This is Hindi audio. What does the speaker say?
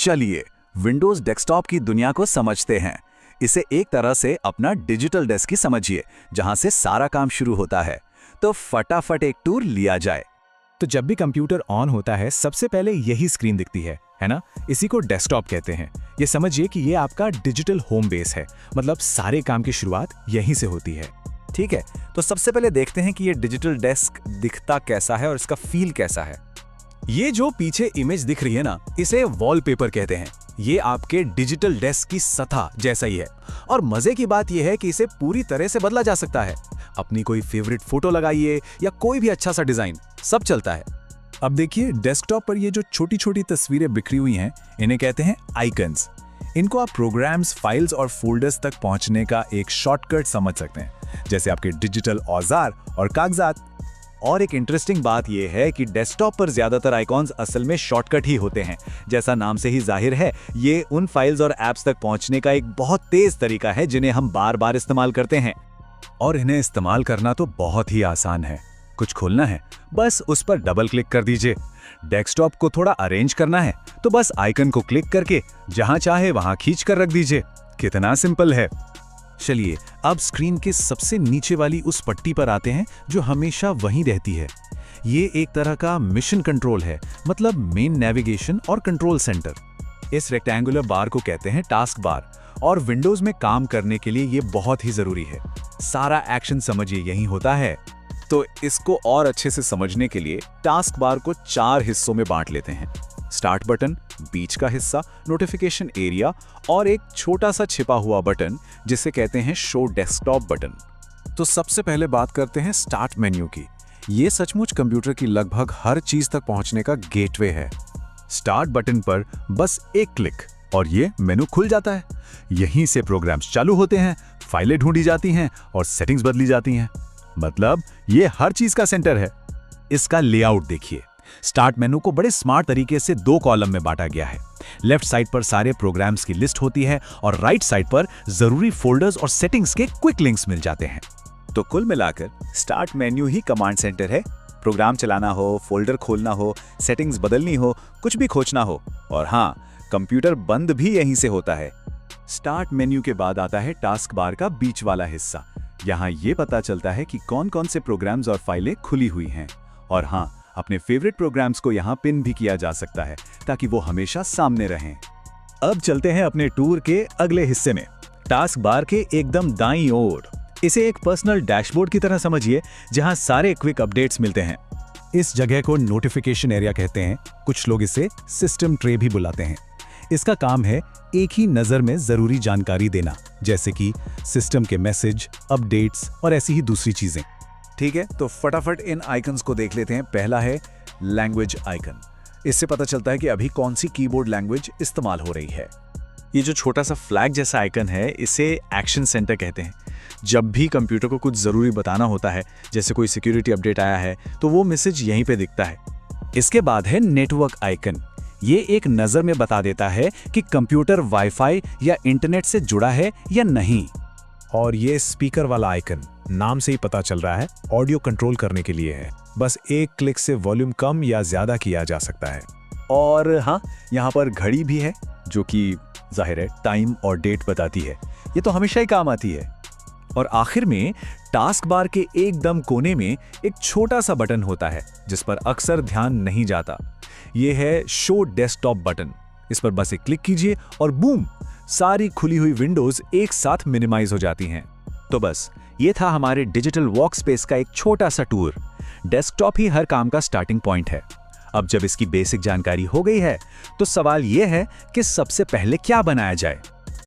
चलिए विंडोज डेस्कटॉप की दुनिया को समझते हैं। इसे एक तरह से अपना डिजिटल डेस्क ही समझिए, जहां से सारा काम शुरू होता है। तो फटाफट एक टूर लिया जाए। तो जब भी कंप्यूटर ऑन होता है सबसे पहले यही स्क्रीन दिखती है ना? इसी को डेस्कटॉप कहते हैं। ये समझिए कि ये आपका डिजिटल होम बेस है, मतलब सारे काम की शुरुआत यहीं से होती है। ठीक है, तो सबसे पहले देखते हैं कि ये डिजिटल डेस्क दिखता कैसा है और इसका फील कैसा है। ये जो पीछे इमेज दिख रही है ना, इसे वॉलपेपर कहते हैं। ये आपके डिजिटल डेस्क की सतह जैसा ही है। और मजे की बात यह है कि इसे पूरी तरह से बदला जा सकता है। अपनी कोई फेवरेट फोटो लगाइए या कोई भी अच्छा सा डिजाइन, सब चलता है। अब देखिए डेस्कटॉप पर ये जो छोटी छोटी तस्वीरें बिखरी हुई हैं, इन्हें कहते हैं आइकन्स। इनको आप प्रोग्राम्स, फाइल्स और फोल्डर्स तक पहुंचने का एक शॉर्टकट समझ सकते हैं, जैसे आपके डिजिटल औजार और कागजात। और एक इंटरेस्टिंग बात यह है कि डेस्कटॉप पर ज्यादातर आइकॉन्स असल में शॉर्टकट ही होते हैं। जैसा नाम से ही जाहिर है, ये उन फाइल्स और एप्स तक पहुंचने का एक बहुत तेज तरीका है जिन्हें हम बार बार इस्तेमाल करते हैं। और इन्हें इस्तेमाल करना तो बहुत ही आसान है। कुछ खोलना है, बस उस पर डबल क्लिक कर दीजिए। डेस्कटॉप को थोड़ा अरेंज करना है तो बस आइकन को क्लिक करके जहां चाहे वहां खींच कर रख दीजिए। कितना सिंपल है। चलिए अब स्क्रीन के सबसे नीचे वाली उस पट्टी पर आते हैं जो हमेशा वहीं रहती है। ये एक तरह का मिशन कंट्रोल है, मतलब मेन नेविगेशन और कंट्रोल सेंटर। इस रेक्टेंगुलर बार को कहते हैं टास्क बार, और विंडोज में काम करने के लिए ये बहुत ही जरूरी है। सारा एक्शन समझिए यहीं होता है। तो इसको और अच्छे से समझने के लिए टास्क बार को 4 हिस्सों में बांट लेते हैं। स्टार्ट बटन, बीच का हिस्सा, नोटिफिकेशन एरिया और एक छोटा सा छिपा हुआ बटन जिसे कहते हैं शो डेस्कटॉप बटन। तो सबसे पहले बात करते हैं स्टार्ट मेन्यू की। ये सचमुच कंप्यूटर की लगभग हर चीज तक पहुंचने का गेटवे है। स्टार्ट बटन पर बस एक क्लिक और ये मेनू खुल जाता है। यहीं से प्रोग्राम्स चालू होते हैं, फाइलें ढूंढी जाती हैं और सेटिंग्स बदली जाती हैं। मतलब ये हर चीज का सेंटर है। इसका लेआउट देखिए। स्टार्ट मेनू को बड़े स्मार्ट तरीके से 2 कॉलम में बांटा गया है। लेफ्ट साइड पर सारे प्रोग्राम्स की लिस्ट होती है और राइट साइड पर जरूरी फोल्डर्स और सेटिंग्स के क्विक लिंक्स मिल जाते हैं। तो कुल मिलाकर स्टार्ट मेन्यू ही कमांड सेंटर है। प्रोग्राम चलाना हो, फोल्डर खोलना हो, सेटिंग्स बदलनी हो, कुछ भी खोजना हो, और हाँ, कंप्यूटर बंद भी यहीं से होता है। स्टार्ट मेन्यू के बाद आता है टास्क बार का बीच वाला हिस्सा। यहाँ ये पता चलता है कि कौन कौन से प्रोग्राम्स और फाइलें खुली हुई हैं। और हाँ, अपने फेवरेट प्रोग्राम्स को यहाँ पिन भी किया जा सकता है ताकि वो हमेशा सामने रहें। अब चलते हैं अपने टूर के अगले हिस्से में, टास्क बार के एकदम दाईं ओर। इसे एक पर्सनल डैशबोर्ड की तरह समझिए जहां सारे क्विक अपडेट्स मिलते हैं। इस जगह को नोटिफिकेशन एरिया कहते हैं। कुछ लोग इसे सिस्टम ट्रे भी बुलाते हैं। इसका काम है एक ही नज़र में जरूरी जानकारी देना, जैसे कि सिस्टम के मैसेज, अपडेट्स और ऐसी ही दूसरी चीजें। ठीक है, तो फटाफट इन आइकन्स को देख लेते हैं। पहला है लैंग्वेज आइकन। इससे पता चलता है कि अभी कौन सी कीबोर्ड लैंग्वेज इस्तेमाल हो रही है। ये जो छोटा सा फ्लैग जैसा आइकन है, इसे एक्शन सेंटर कहते हैं। जब भी कंप्यूटर को कुछ जरूरी बताना होता है, जैसे कोई सिक्योरिटी अपडेट आया है, तो वो मैसेज यहीं पे दिखता है। इसके बाद है नेटवर्क आइकन। ये एक नज़र में बता देता है कि कंप्यूटर वाईफाई या इंटरनेट से जुड़ा है या नहीं। और ये स्पीकर वाला आइकन, नाम से ही पता चल रहा है, ऑडियो कंट्रोल करने के लिए है। बस एक क्लिक से वॉल्यूम कम या ज्यादा किया जा सकता है। और हाँ, यहाँ पर घड़ी भी है जो कि जाहिर है टाइम और डेट बताती है। ये तो हमेशा ही काम आती है। और आखिर में टास्क बार के एकदम कोने में एक छोटा सा बटन होता है जिस पर अक्सर ध्यान नहीं जाता। ये है शो डेस्कटॉप बटन। इस पर बस एक क्लिक कीजिए और बूम, सारी खुली हुई विंडोज एक साथ मिनिमाइज हो जाती हैं। तो बस ये था हमारे डिजिटल वर्कस्पेस का एक छोटा सा टूर। डेस्कटॉप ही हर काम का स्टार्टिंग पॉइंट है। अब जब इसकी बेसिक जानकारी हो गई है, तो सवाल यह है कि सबसे पहले क्या बनाया जाए।